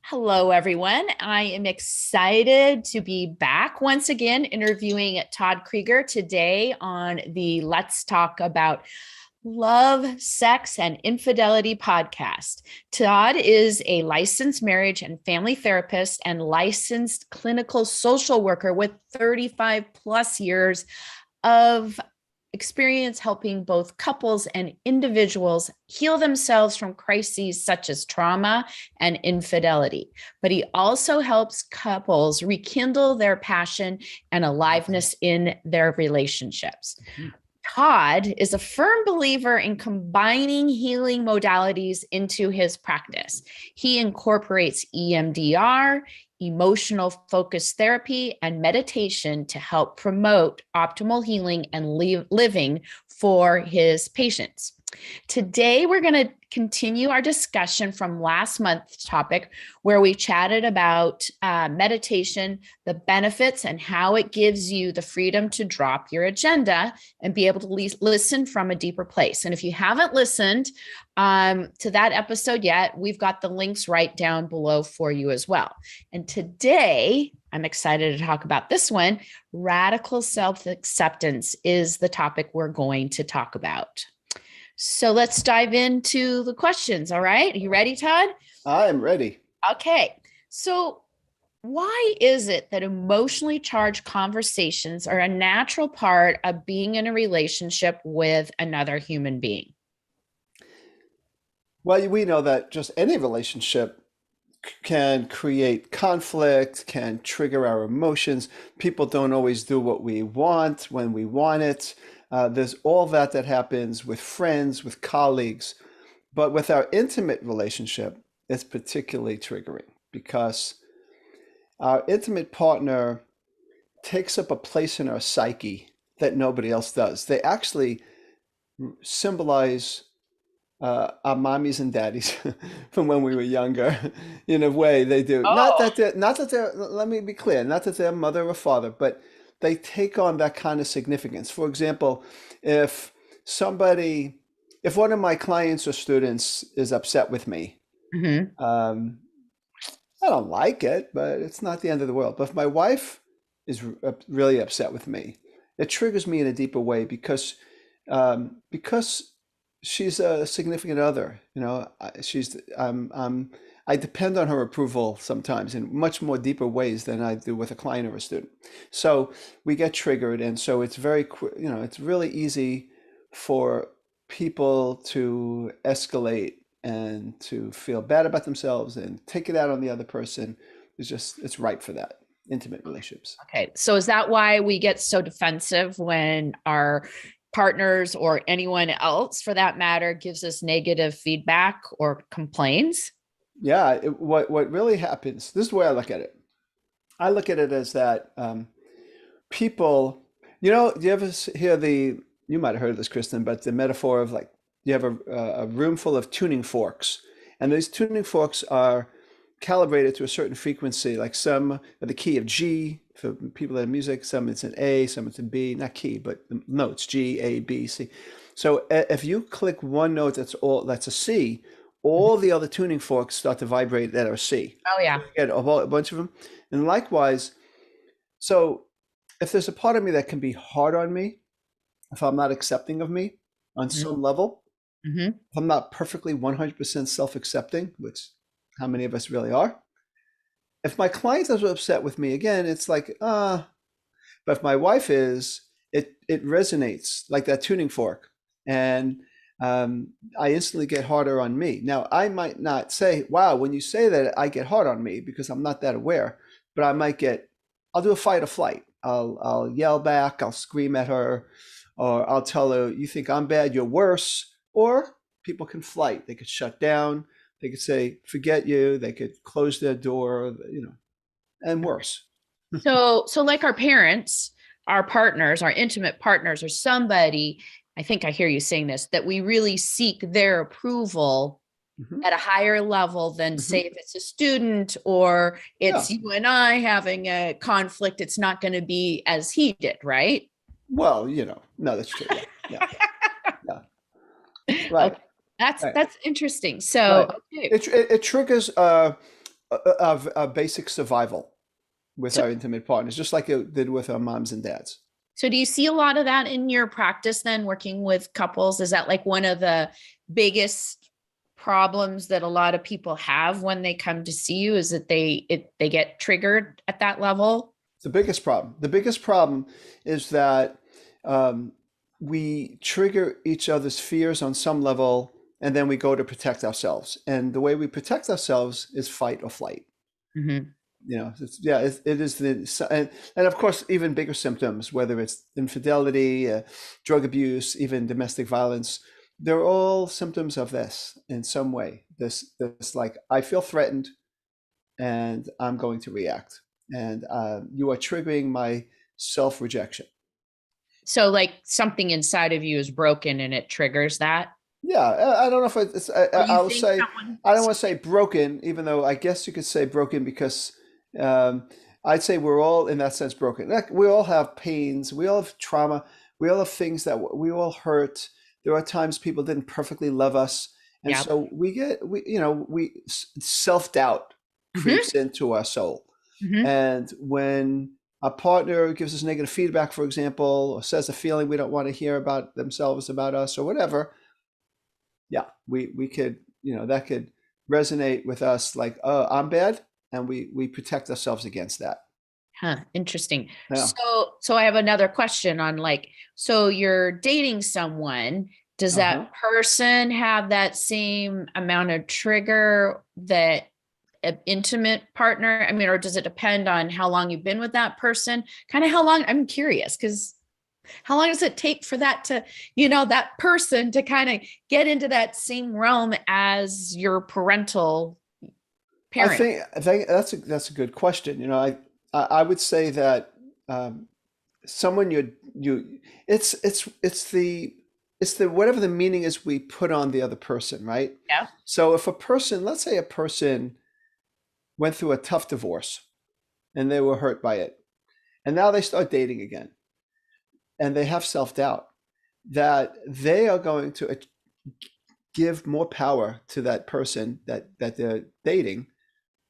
Hello, everyone. I am excited to be back once again interviewing Todd Creager today on the Let's Talk About Love, Sex, and Infidelity podcast. Todd is a licensed marriage and family therapist and licensed clinical social worker with 35 plus years of experience helping both couples and individuals heal themselves from crises such as trauma and infidelity. But he also helps couples rekindle their passion and aliveness in their relationships. Todd is a firm believer in combining healing modalities into his practice. He incorporates EMDR, emotional focused therapy, and meditation to help promote optimal healing and living for his patients. Today, we're going to continue our discussion from last month's topic, where we chatted about meditation, the benefits, and how it gives you the freedom to drop your agenda and be able to listen from a deeper place. And if you haven't listened to that episode yet, we've got the links right down below for you as well. And today, I'm excited to talk about this one. Radical self-acceptance is the topic we're going to talk about. So let's dive into the questions. All right. Are you ready, Todd? I am ready. Okay. So why is it that emotionally charged conversations are a natural part of being in a relationship with another human being? Well, we know that just any relationship can create conflict, can trigger our emotions. People don't always do what we want when we want it. There's all that happens with friends, with colleagues. But with our intimate relationship, it's particularly triggering because our intimate partner takes up a place in our psyche that nobody else does. They actually symbolize our mommies and daddies from when we were younger. In a way, they do. Let me be clear, not that they're mother or father, but they take on that kind of significance. For example, if one of my clients or students is upset with me, Mm-hmm. I don't like it, but it's not the end of the world. But if my wife is really upset with me, it triggers me in a deeper way because she's a significant other. I depend on her approval sometimes in much more deeper ways than I do with a client or a student. So we get triggered, and so it's it's really easy for people to escalate and to feel bad about themselves and take it out on the other person. It's ripe for that. Intimate relationships. Okay. So is that why we get so defensive when our partners or anyone else for that matter gives us negative feedback or complaints? Yeah, what really happens, this is the way I look at it. I look at it as that people, do you ever hear you might have heard of this, Kristen, but the metaphor of like you have a room full of tuning forks, and these tuning forks are calibrated to a certain frequency, like some are the key of G for people that have music, some it's an A, some it's a B, not key, but the notes, G, A, B, C. So if you click one note that's a C, all the other tuning forks start to vibrate at a C. Oh, yeah. So you get a bunch of them. And likewise, so if there's a part of me that can be hard on me, if I'm not accepting of me on some level, Mm-hmm. if I'm not perfectly 100% self-accepting, which how many of us really are, if my client is upset with me, again, it's like, but if my wife is, it resonates like that tuning fork. And I instantly get harder on me. Now, I might not say, wow, when you say that, I get hard on me because I'm not that aware, but I'll do a fight or flight. I'll yell back, I'll scream at her, or I'll tell her, you think I'm bad, you're worse. Or people can flight, they could shut down, they could say, forget you, they could close their door, and worse. So like our parents, our partners, our intimate partners, or somebody, I think I hear you saying this, that we really seek their approval Mhm. at a higher level than, say, Mhm. if it's a student or Yeah. it's you and I having a conflict, it's not going to be as he did, right? Well, no, that's true. Yeah. Yeah. Yeah. Right. Okay. That's Right. that's interesting. So, Right. okay. It triggers. of basic survival with So, our intimate partners, just like it did with our moms and dads. so do you see a lot of that in your practice then, working with couples? Is that like one of the biggest problems that a lot of people have when they come to see you, is that they get triggered at that level? The biggest problem. The biggest problem is that um, we trigger each other's fears on some level, and then we go to protect ourselves. And the way we protect ourselves is fight or flight. Mm-hmm. Yeah, it is and of course, even bigger symptoms, whether it's infidelity, drug abuse, even domestic violence, they're all symptoms of this in some way. This like, I feel threatened and I'm going to react. And you are triggering my self-rejection. So like something inside of you is broken and it triggers that, Yeah, I don't know if or you I'll think say, someone. I don't want to say broken, even though I guess you could say broken because um, I'd say we're all in that sense broken. Like, we all have pains, we all have trauma, we all have things that we all hurt. There are times people didn't perfectly love us, and Yeah. so we self-doubt Mm-hmm. creeps into our soul. Mm-hmm. And when a partner gives us negative feedback, for example, or says a feeling we don't want to hear about themselves, about us, or whatever, yeah, we could, that could resonate with us like, oh, I'm bad, and we protect ourselves against that. Huh, interesting. Yeah. So I have another question on like, so you're dating someone, does that Uh-huh. person have that same amount of trigger that an intimate partner? I mean, or does it depend on how long you've been with that person? Kind of how long, I'm curious, because how long does it take for that to, that person to kind of get into that same realm as your parental parent? I think that's a good question. I would say that um, someone you it's the whatever the meaning is we put on the other person, right? Yeah. So if a person, let's say a person went through a tough divorce and they were hurt by it, and now they start dating again and they have self-doubt, that they are going to give more power to that person that they're dating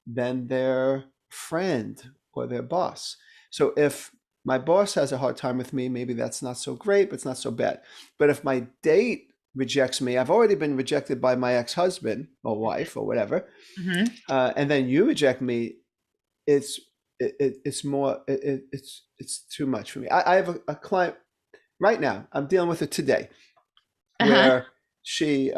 than their friend or their boss. So if my boss has a hard time with me, maybe that's not so great, but it's not so bad. But if my date rejects me, I've already been rejected by my ex-husband or wife or whatever, Mm-hmm. and then you reject me, it's it's more it's too much for me. I have a client right now. I'm dealing with it today, Uh-huh. where she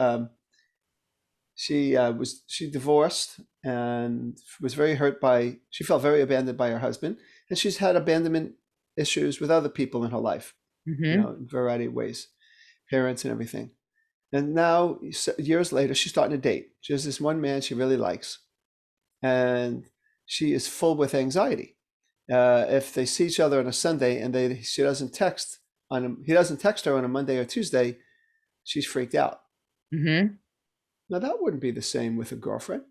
she divorced and was very hurt by, she felt very abandoned by her husband, and she's had abandonment issues with other people in her life, Mm-hmm. in a variety of ways, parents and everything. And now, years later, she's starting to date. She has this one man she really likes, and she is full with anxiety. If they see each other on a Sunday and she doesn't text he doesn't text her on a Monday or Tuesday, she's freaked out. Mm-hmm. Now that wouldn't be the same with a girlfriend.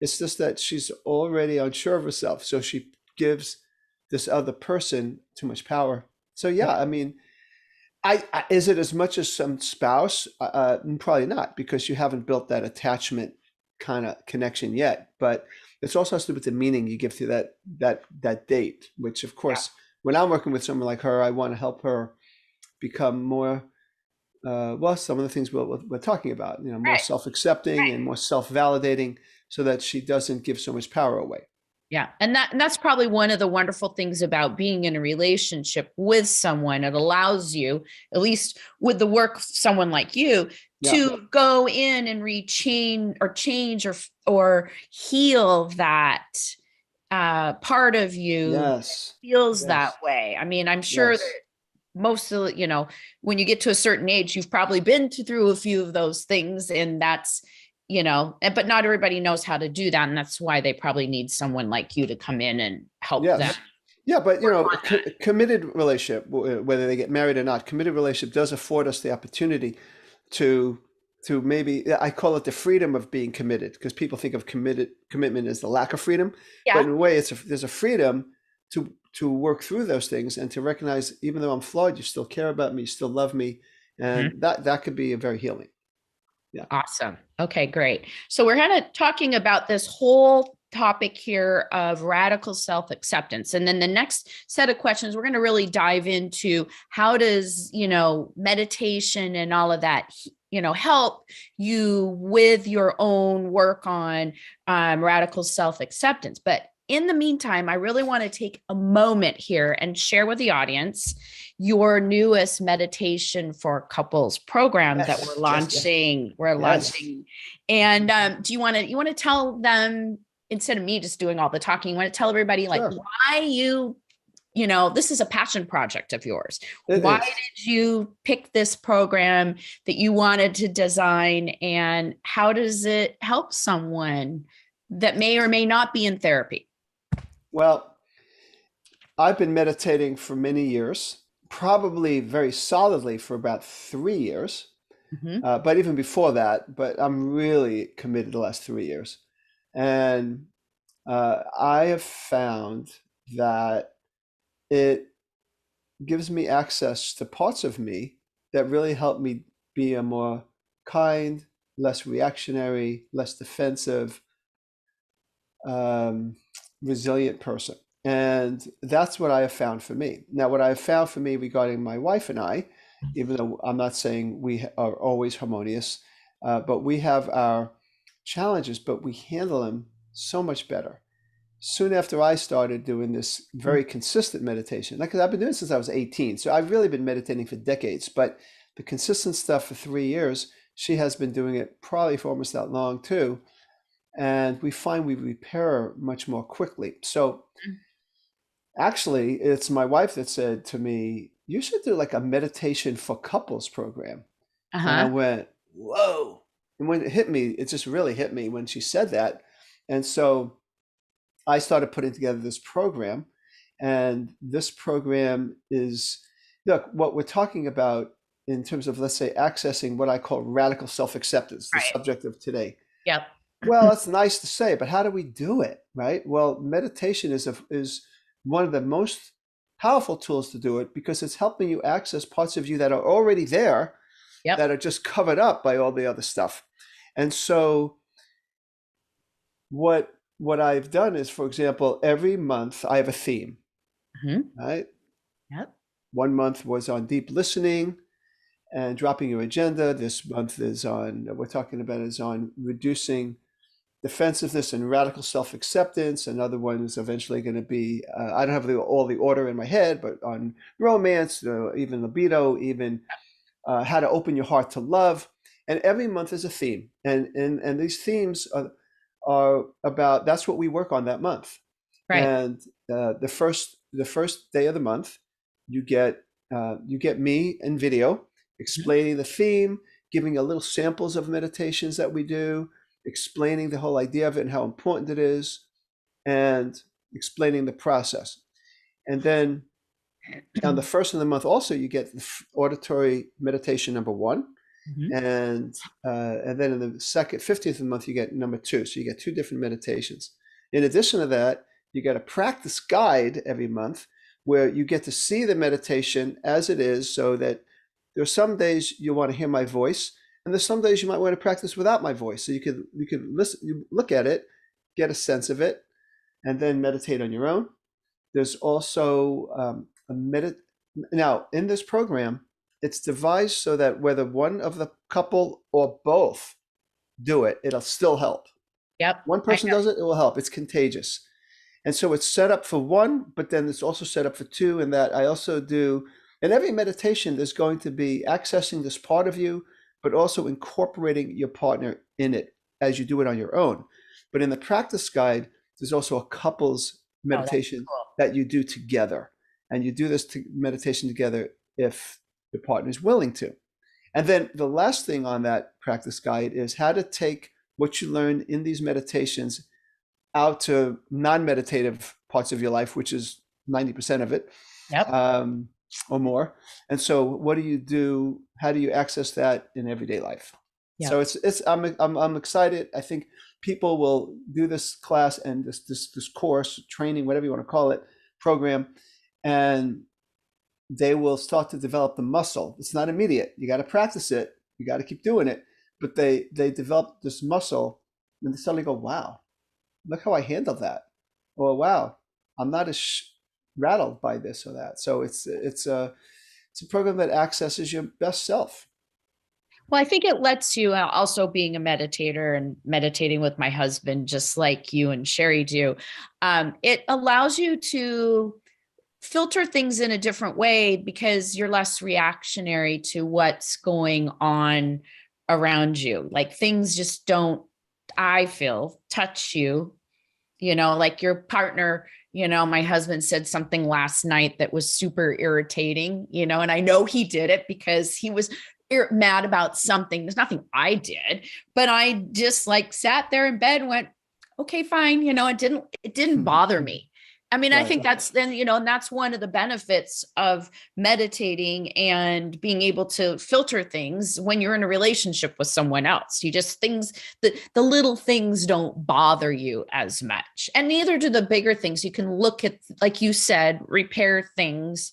It's just that she's already unsure of herself, so she gives this other person too much power. So yeah, I mean, I is it as much as some spouse? Probably not, because you haven't built that attachment kind of connection yet. But it's also has to do with the meaning you give to that date. Which, of Yeah. course, when I'm working with someone like her, I want to help her become more, well, some of the things we're talking about, more Right. self-accepting and more self-validating, so that she doesn't give so much power away. Yeah. And that's probably one of the wonderful things about being in a relationship with someone. It allows you, at least with the work of someone like you, Yeah. to go in and change or heal that part of you that Yes. feels that Yes. way. I mean, I'm sure that Yes. most of when you get to a certain age, you've probably been through a few of those things, and that's but not everybody knows how to do that, and that's why they probably need someone like you to come in and help them Yes. Yeah, but work on that. committed relationship, whether they get married or not, committed relationship does afford us the opportunity to maybe, I call it the freedom of being committed, because people think of commitment as the lack of freedom, but Yeah. in a way, there's a freedom to work through those things and to recognize, even though I'm flawed, you still care about me, you still love me, Mhm. and that could be a very healing. Yeah. Awesome. Okay, great. So we're kind of talking about this whole topic here of radical self-acceptance. And then the next set of questions, we're going to really dive into how does, meditation and all of that, help you with your own work on radical self-acceptance. But in the meantime, I really want to take a moment here and share with the audience your newest meditation for couples program that we're Yes, yes, yes, launching. We're yes. launching. And do you want to tell them, instead of me just doing all the talking, you want to tell everybody like Sure. why this is a passion project of yours. It Why is. did you pick this program that you wanted to design, and how does it help someone that may or may not be in therapy? Well, I've been meditating for many years, probably very solidly for about 3 years. Mm-hmm. But even before that, but I'm really committed the last 3 years. And I have found that it gives me access to parts of me that really help me be a more kind, less reactionary, less defensive, um, resilient person. And that's what I have found for me. Now, what I have found for me regarding my wife and I, even though I'm not saying we are always harmonious, but we have our challenges, but we handle them so much better. Soon after I started doing this very consistent meditation, like I've been doing it since I was 18, so I've really been meditating for decades, but the consistent stuff for 3 years, she has been doing it probably for almost that long too. And we find we repair much more quickly. So actually, it's my wife that said to me, "You should do like a meditation for couples program." And I Uh-huh. went, "Whoa." And when it hit me, it just really hit me when she said that. And so I started putting together this program. And this program is, look, what we're talking about in terms of, let's say, accessing what I call radical self-acceptance, the Right. subject of today. Yep. Well, that's nice to say, but how do we do it, right? Well, meditation is one of the most powerful tools to do it because it's helping you access parts of you that are already there Yep. that are just covered up by all the other stuff. And so what I've done is, for example, every month I have a theme, Mm-hmm. right? Yep. One month was on deep listening and dropping your agenda. This month is on, we're talking about is on reducing defensiveness and radical self-acceptance. Another one is eventually going to be, I don't have all the order in my head, but on romance, even libido, even how to open your heart to love. And every month is a theme. And these themes are about, that's what we work on that month. Right. And the first day of the month, you get me in video Mhm. explaining the theme, giving a little samples of meditations that we do, explaining the whole idea of it and how important it is, and explaining the process. And then on the first of the month, also you get the auditory meditation number one, Mhm. and then in the second 15th of the month you get number two. So you get two different meditations. In addition to that, you get a practice guide every month where you get to see the meditation as it is, so that there are some days you want to hear my voice, and there's some days you might want to practice without my voice. So you could listen, you look at it, get a sense of it, and then meditate on your own. There's also a medit. Now, in this program, it's devised so that whether one of the couple or both do it, it'll still help. Yep. One I person does it, it will help. It's contagious. And so it's set up for one, but then it's also set up for two. And that I also do, in every meditation, there's going to be accessing this part of you, but also incorporating your partner in it as you do it on your own. But in the practice guide, there's also a couples Oh, that's meditation cool. that you do together. And you do this meditation together if the partner is willing to. And then the last thing on that practice guide is how to take what you learn in these meditations out to non-meditative parts of your life, which is 90% of it, Yep. um, or more. And so, what do you do? How do you access that in everyday life? So Yep. I'm excited. I think people will do this class and this course, training, whatever you want to call it, program, and they will start to develop the muscle. It's not immediate. You got to practice it. You got to keep doing it. But they develop this muscle, and they suddenly go, wow. look how I handled that. Or wow, I'm not as rattled by this or that. So it's a program that accesses your best self. Well, I think it lets you, also being a meditator and meditating with my husband, just like you and Sherry do, it allows you to filter things in a different way because you're less reactionary to what's going on around you. Like things just don't, I feel, touch you, like your partner. My husband said something last night that was super irritating, and I know he did it because he was mad about something. There's nothing I did, but I just like sat there in bed and went, okay, fine. It didn't bother me. I mean, I Right. think that's then, and that's one of the benefits of meditating and being able to filter things when you're in a relationship with someone else. You just things the little things don't bother you as much. And neither do the bigger things. You can look at, like you said, repair things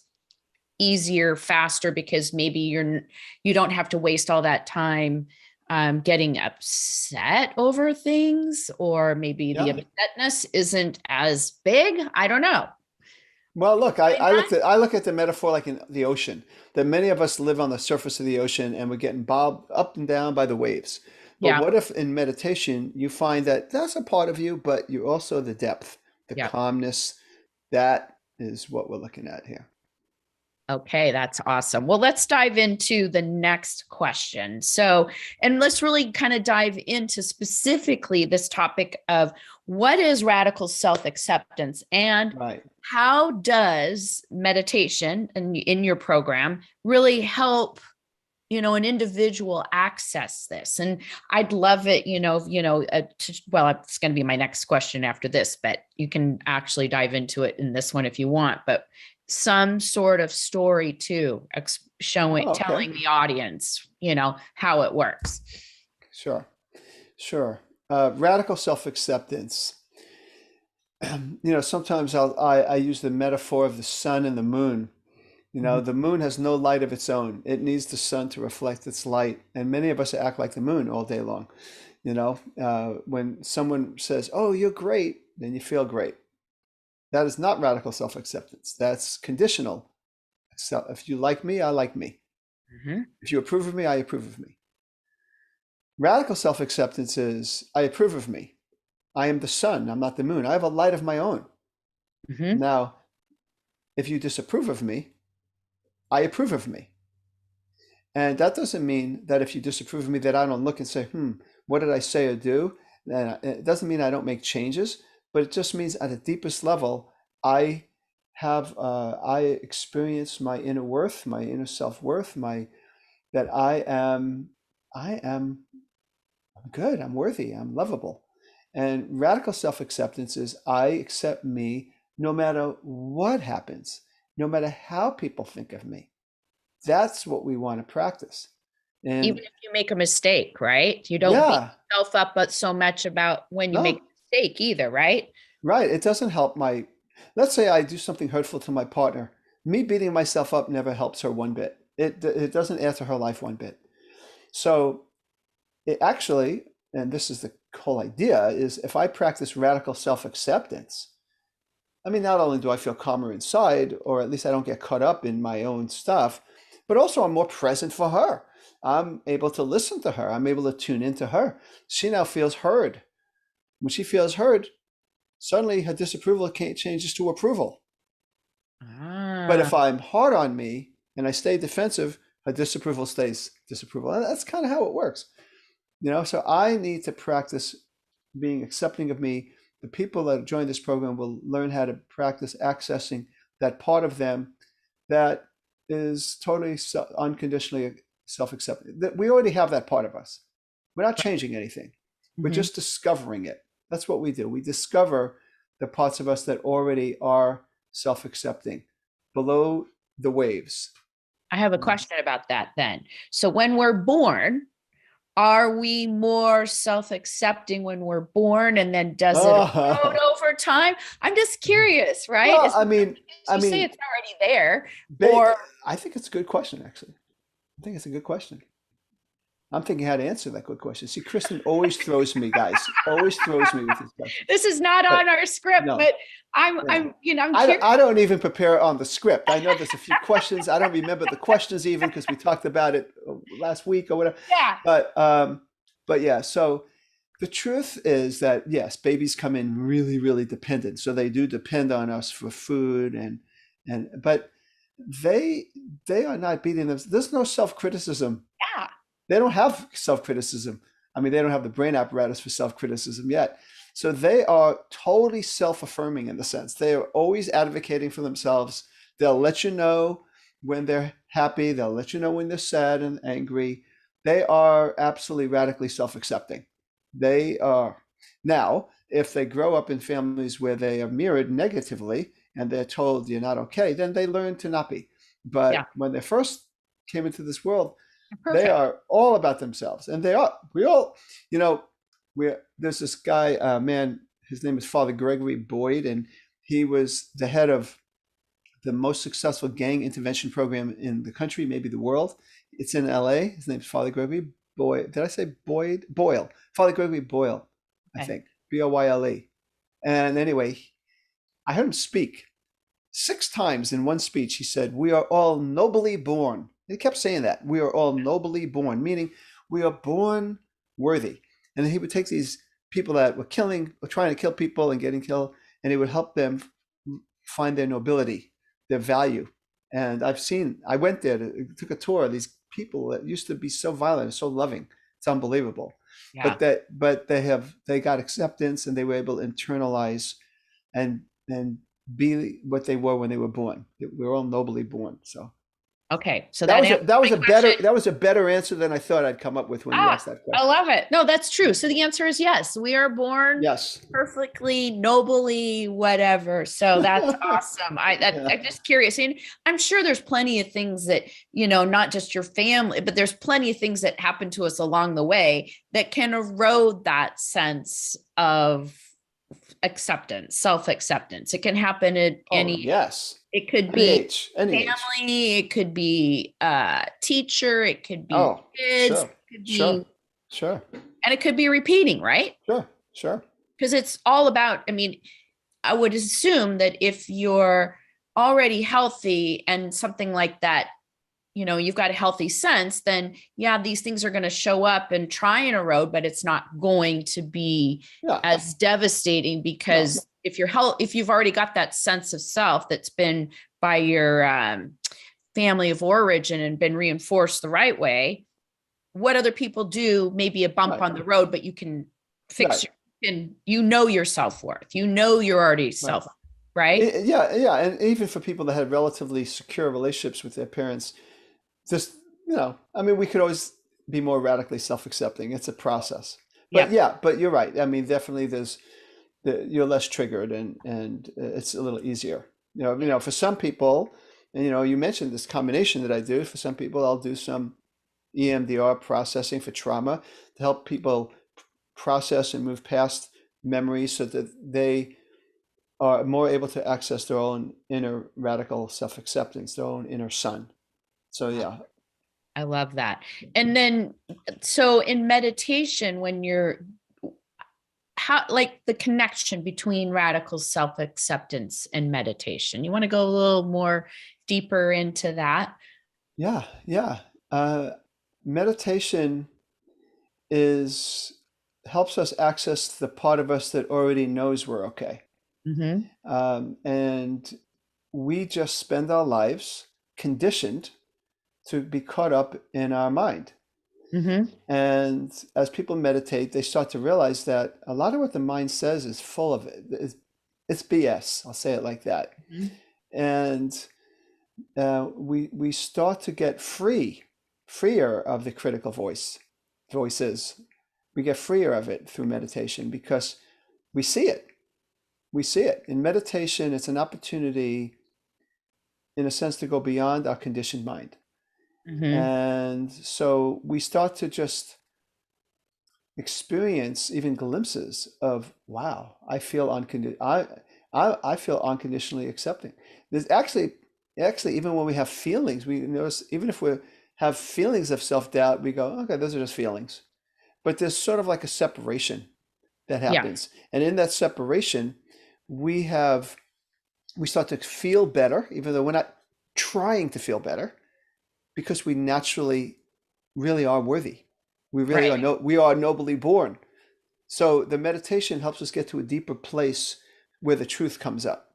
easier, faster, because maybe you don't have to waste all that time getting upset over things, or maybe the Yeah. upsetness isn't as big. I don't know. Well, look, Find that? I look at the metaphor like in the ocean, that many of us live on the surface of the ocean and we're getting bobbed up and down by the waves. But Yeah. what if in meditation you find that that's a part of you, but you're also the depth, the Yeah. calmness. That is what we're looking at here. Okay, that's awesome. Well, let's dive into the next question. So, and let's really kind of dive into specifically this topic of what is radical self acceptance and Right. how does meditation in your program really help an individual access this. And I'd love it, well, it's going to be my next question after this, but you can actually dive into it in this one if you want, but some sort of story too, Oh, okay. telling the audience, how it works. Sure. Sure. Radical self-acceptance. Sometimes I use the metaphor of the sun and the moon. Mhm. The moon has no light of its own. It needs the sun to reflect its light. And many of us act like the moon all day long. When someone says, "Oh, you're great," then you feel great. That is not radical self-acceptance. That's conditional. So if you like me, I like me. Mhm. If you approve of me, I approve of me. Radical self-acceptance is I approve of me. I am the sun. I'm not the moon. I have a light of my own. Mhm. Now, if you disapprove of me, I approve of me. And that doesn't mean that if you disapprove of me, that I don't look and say, what did I say or do? And it doesn't mean I don't make changes, but it just means at the deepest level, I I experience my inner worth, my inner self-worth, that I am I'm good, I'm worthy, I'm lovable. And radical self-acceptance is I accept me no matter what happens, no matter how people think of me. That's what we want to practice. Even And if you make a mistake, right? You don't beat yeah, yourself up but so much about when you make no, a mistake either, right? right. It doesn't help let's say I do something hurtful to my partner. Me beating myself up never helps her one bit. It doesn't add to her life one bit. So it actually, and this is the whole idea, is if I practice radical self-acceptance, I mean, not only do I feel calmer inside, or at least I don't get caught up in my own stuff, but also I'm more present for her. I'm able to listen to her. I'm able to tune into her. She now feels heard. When she feels heard, suddenly her disapproval changes to approval. But Ah. if I'm hard on me and I stay defensive, her disapproval stays disapproval. And that's kind of how it works. So I need to practice being accepting of me. The people that join this program will learn how to practice accessing that part of them that is totally unconditionally self-accepting. That we already have that part of us. We're not changing anything. We're Mhm. just discovering it. That's what we do. We discover the parts of us that already are self-accepting below the waves. I have a question about that then. So when we're born, are we more self-accepting when we're born and then does it erode Oh, over time? I'm just curious, right? well, Is I you say mean, it's already there ba- or I think it's a good question, actually. I think it's a good question. I'm thinking how to answer that good question. See, Kristen always throws me, guys. Always throws me with these questions. This is not But on our script, no, but yeah. I'm I, curious. I don't even prepare on the script. I know there's a few questions. I don't remember the questions even because we talked about it last week or whatever. Yeah. But but yeah, so the truth is that yes, babies come in really, really dependent. So they do depend on us for food and but they they are not beating them. There's no self-criticism. Yeah. They don't have self-criticism. I mean, they don't have the brain apparatus for self-criticism yet. So they are totally self-affirming in the sense. They are always advocating for themselves. They'll let you know when they're happy. They'll let you know when they're sad and angry. They are absolutely radically self-accepting. They are. Now, if they grow up in families where they are mirrored negatively and they're told you're not okay, then they learn to not be. Yeah. But when they first came into this world, they Perfect. are all about themselves, and they are. We all, you know, there's this guy, man. His name is Father Gregory Boyd, and he was the head of the most successful gang intervention program in the country, maybe the world. It's in L.A. His name is Father Gregory Boyd. Did I say Boyd? Boyle. Father Gregory Boyle, I Okay. think. Boyle. And anyway, I heard him speak 6 times in one speech. He said, "We are all nobly born." He kept saying that. We are all nobly born, meaning we are born worthy. And then he would take these people that were killing, or trying to kill people and getting killed, and he would help them find their nobility, their value. And I went there, took a tour of these people that used to be so violent and so loving. It's unbelievable. Yeah. But they got acceptance and they were able to internalize and be what they were when they were born. We were all nobly born. So Okay. So that answers that my was a question. better answer than I thought I'd come up with when you Ah, asked that I question. love it. No, that's true. So the answer is yes. We are born Yes. perfectly, nobly, whatever. So that's awesome. Yeah. I'm just curious. And I'm sure there's plenty of things that, not just your family, but there's plenty of things that happen to us along the way that can erode that sense of acceptance, self-acceptance. It can happen at Oh yes. it could Any be age. Any age. family, it could be a teacher, it could be Oh, kids, sure. it could Sure. be, Sure. and it could be repeating, right? Sure. Sure. Because it's all about, I mean, I would assume that if you're already healthy and something like that, you've got a healthy sense, then yeah, these things are going to show up and try and erode, but it's not going to be Yeah. as devastating No. because if you've already got that sense of self that's been by your family of origin and been reinforced the right way, what other people do may be a bump Right. on the road, but you can fix Right. your, and your self-worth, you're already Right. right. Yeah. Yeah. And even for people that had relatively secure relationships with their parents, just, I mean, we could always be more radically self-accepting. It's a process. But Yep. yeah, but you're right. I mean, definitely you're less triggered and it's a little easier. For some people, and you mentioned this combination that I do. For some people, I'll do some EMDR processing for trauma to help people process and move past memories so that they are more able to access their own inner radical self-acceptance, their own inner sun. So yeah. I love that. And then, so in meditation, when you're how, like the connection between radical self acceptance and meditation, you want to go a little more deeper into that? Yeah, yeah. Uh, Meditation is helps us access the part of us that already knows we're okay. Mm-hmm. And we just spend our lives conditioned to be caught up in our mind. Mm-hmm. And as people meditate, they start to realize that a lot of what the mind says is full of it. It's BS. I'll say it like that. Mm-hmm. And we start to get freer of the critical voices. We get freer of it through meditation because we see it. We see it. In meditation, it's an opportunity, in a sense, to go beyond our conditioned mind. Mm-hmm. And so we start to just experience even glimpses of, wow, I feel unconditionally accepting. There's actually even when we have feelings, we notice even if we're have feelings of self-doubt, we go, okay, those are just feelings. But there's sort of like a separation that Yeah. happens. And in that separation, we have we start to feel better, even though we're not trying to feel better, because we naturally really are worthy. We really Right. are we are nobly born. So the meditation helps us get to a deeper place where the truth comes up.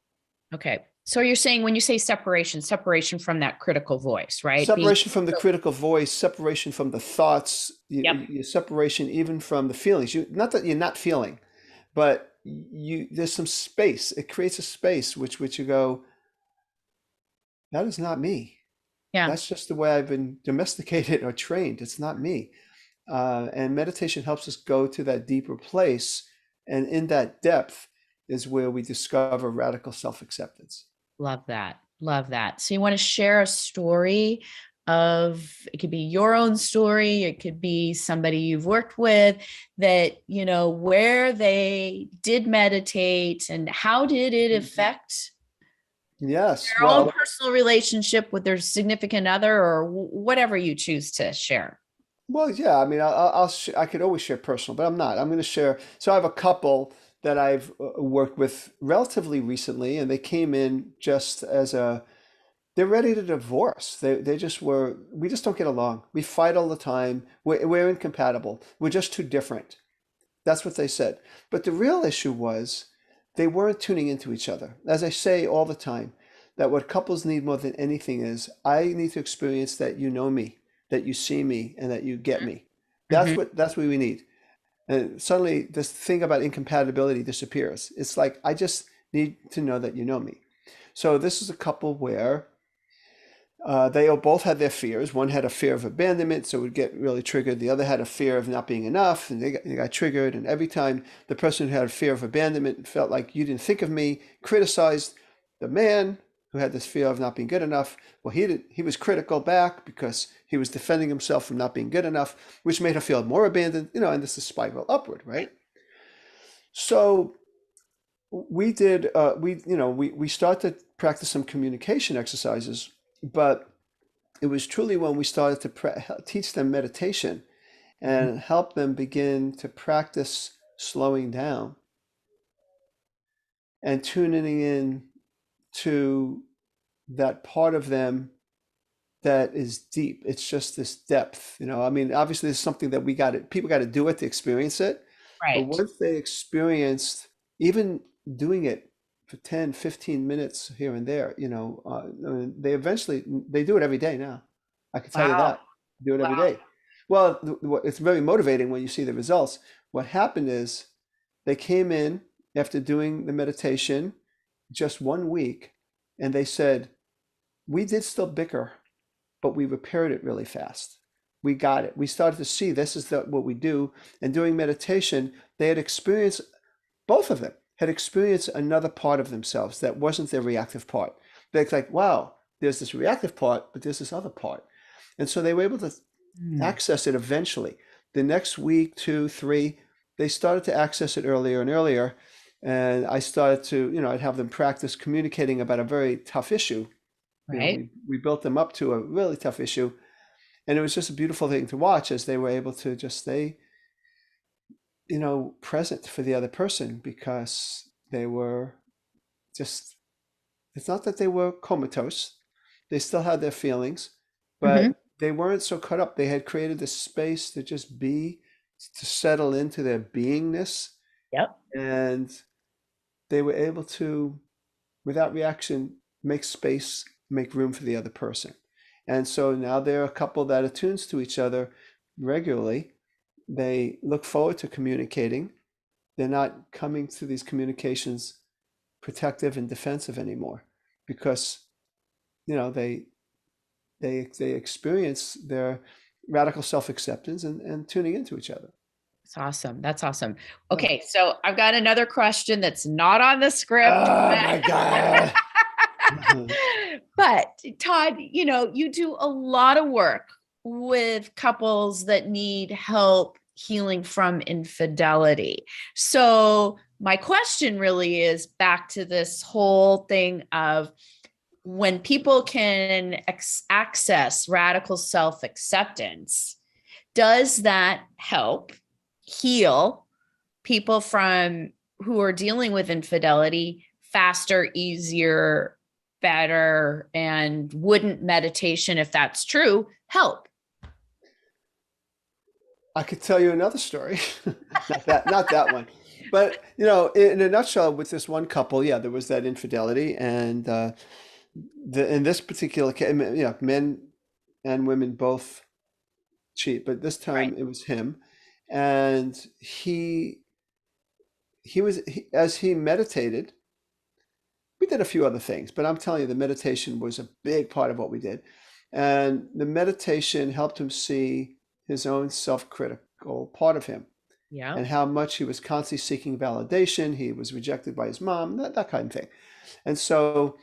Okay. So you're saying when you say separation, separation from that critical voice, right? Being Separation from the critical voice, separation from the thoughts, Yep. separation even from the feelings. Not that you're not feeling, but there's some space. It creates a space which you go, that is not me. Yeah. That's just the way I've been domesticated or trained. It's not me. And meditation helps us go to that deeper place. And in that depth is where we discover radical self-acceptance. Love that. Love that. So you want to share a story of, it could be your own story, it could be somebody you've worked with that, where they did meditate and how did it affect Yes. their own Well, personal relationship with their significant other or whatever you choose to share. yeah. I mean, I could always share personal, but I'm not. I'm going to share. So I have a couple that I've worked with relatively recently, and they came in just as they're ready to divorce. They just were, we just don't get along. We fight all the time. We're incompatible. We're just too different. That's what they said. But the real issue was they weren't tuning into each other. As I say all the time, that what couples need more than anything is I need to experience that you know me, that you see me, and that you get me. Mhm. That's what we need. And suddenly this thing about incompatibility disappears. It's like I just need to know that you know me. So this is a couple where they both had their fears. One had a fear of abandonment, so it would get really triggered. The other had a fear of not being enough, and they got triggered. And every time the person who had a fear of abandonment felt like you didn't think of me, criticized the man who had this fear of not being good enough. Well, he was critical back because he was defending himself from not being good enough, which made her feel more abandoned. And this is spiral upward, right? So we did we start to practice some communication exercises, but it was truly when we started to teach them meditation Mhm. and help them begin to practice slowing down and tuning in to that part of them that is deep. It's just this depth, I mean, obviously, there's something that people got to do it to experience it. But Right. once they experienced even doing it for 10, 15 minutes here and there, they do it every day now. I can tell you Wow. that. Do it every Wow. day. Well, it's very motivating when you see the results. What happened is they came in after doing the meditation just 1 week, and they said, we did still bicker, but we repaired it really fast. We got it. We started to see this is what we do. And doing meditation, they had experienced, both of them had experienced another part of themselves that wasn't their reactive part. They're like, wow, there's this reactive part, but there's this other part. And so they were able to Mm. access it eventually. The next week, two, three, they started to access it earlier and earlier. And I started to, I'd have them practice communicating about a very tough issue. Right. We built them up to a really tough issue. And it was just a beautiful thing to watch as they were able to just stay, present for the other person because they were just, it's not that they were comatose. They still had their feelings, Hmm. but they weren't so caught up. They had created this space to just be, to settle into their beingness. Yep. And they were able to, without reaction, make space, make room for the other person. And so now they're a couple that attunes to each other regularly. They look forward to communicating. They're not coming to these communications protective and defensive anymore because they experience their radical self-acceptance and tuning into each other. That's awesome. That's awesome. Yeah. Okay, so I've got another question that's not on the script. Oh my God. But Todd, you do a lot of work with couples that need help healing from infidelity. So my question really is back to this whole thing of when people can access radical self acceptance, does that help heal people from who are dealing with infidelity faster, easier, better? And wouldn't meditation, if that's true, help? I could tell you another story. Not that one. But, in a nutshell, with this one couple, yeah, there was that infidelity, and in this particular case, men and women both cheat, but this Right. time it was him, and as he meditated, we did a few other things, but I'm telling you, the meditation was a big part of what we did, and the meditation helped him see his own self-critical part of him Yeah. and how much he was constantly seeking validation. He was rejected by his mom, that kind of thing. And so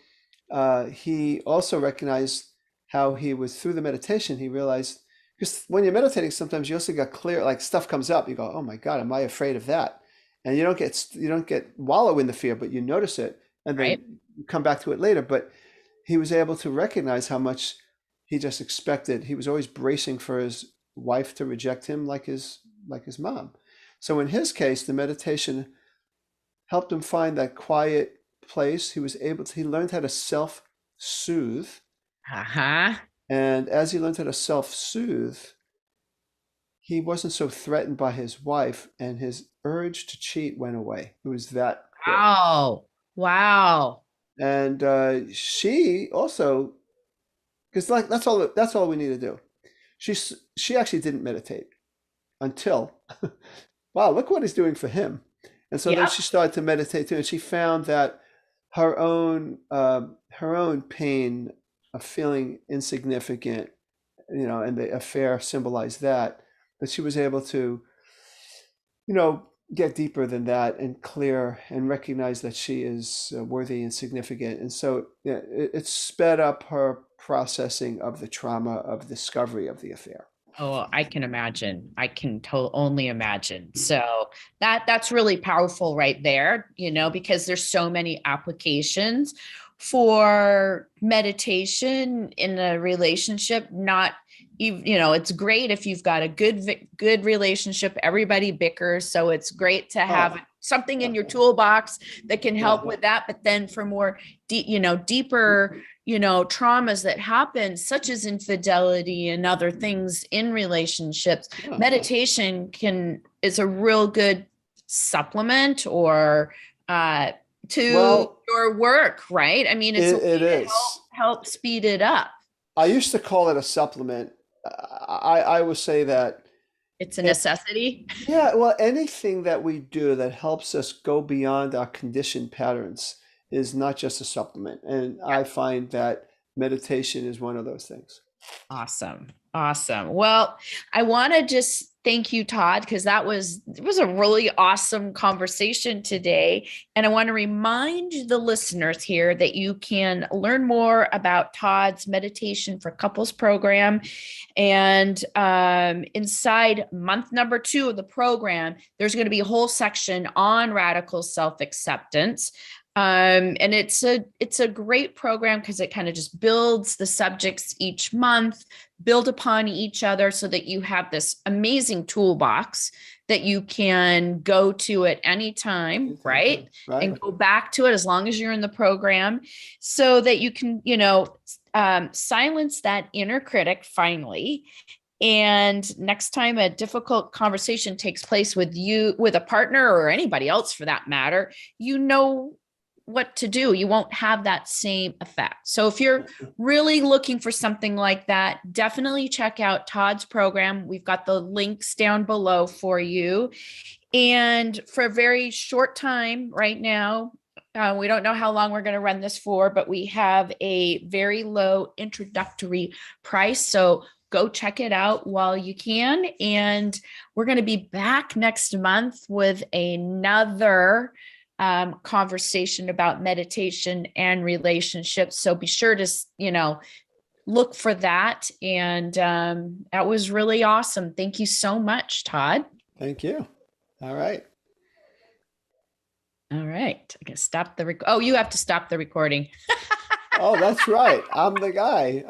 he also recognized how he was, through the meditation, he realized, because when you're meditating, sometimes you also got clear, like stuff comes up, you go, oh my God, am I afraid of that? And you don't get wallow in the fear, but you notice it, and Right. then you come back to it later. But he was able to recognize how much he just expected. He was always bracing for his wife to reject him, like his mom. So in his case, the meditation helped him find that quiet place. He learned how to self-soothe. Uh-huh. And as he learned how to self-soothe, he wasn't so threatened by his wife, and his urge to cheat went away. It was that quick. Wow. Wow. And she also, because like that's all we need to do. She actually didn't meditate until, wow, look what he's doing for him. And so then Yep. she started to meditate too, and she found that her own pain of feeling insignificant, and the affair symbolized that. But she was able to, get deeper than that and clear and recognize that she is worthy and significant. And so, yeah, it sped up her processing of the trauma of discovery of the affair. Oh, I can imagine. I can only imagine. So that's really powerful right there, because there's so many applications for meditation in a relationship. Not even, it's great if you've got a good relationship. Everybody bickers, so it's great to have Oh, something in your toolbox that can help yeah. with that. But then for more deeper traumas that happen, such as infidelity and other things in relationships, Yeah. meditation is a real good supplement or to Well, your work, right? I mean, it's a way it to is. help speed it up. I used to call it a supplement. I would say that It's a it, necessity. yeah, well, anything that we do that helps us go beyond our conditioned patterns is not just a supplement. And I find that meditation is one of those things. Awesome. Awesome. Well, I want to just thank you, Todd, because it was a really awesome conversation today. And I want to remind the listeners here that you can learn more about Todd's Meditation for Couples program. And inside month number 2 of the program, there's going to be a whole section on radical self-acceptance. And it's a great program because it kind of just builds the subjects each month, build upon each other so that you have this amazing toolbox that you can go to at any time, Anytime, yeah, right? right? And go back to it as long as you're in the program so that you can, silence that inner critic finally. And next time a difficult conversation takes place with a partner or anybody else for that matter, what to do. You won't have that same effect. So if you're really looking for something like that, definitely check out Todd's program. We've got the links down below for you. And for a very short time right now, we don't know how long we're going to run this for, but we have a very low introductory price. So go check it out while you can. And we're going to be back next month with another conversation about meditation and relationships. So be sure to, look for that. And that was really awesome. Thank you so much, Todd. Thank you. All right. All right. I can stop oh, you have to stop the recording. Oh, that's right. I'm the guy.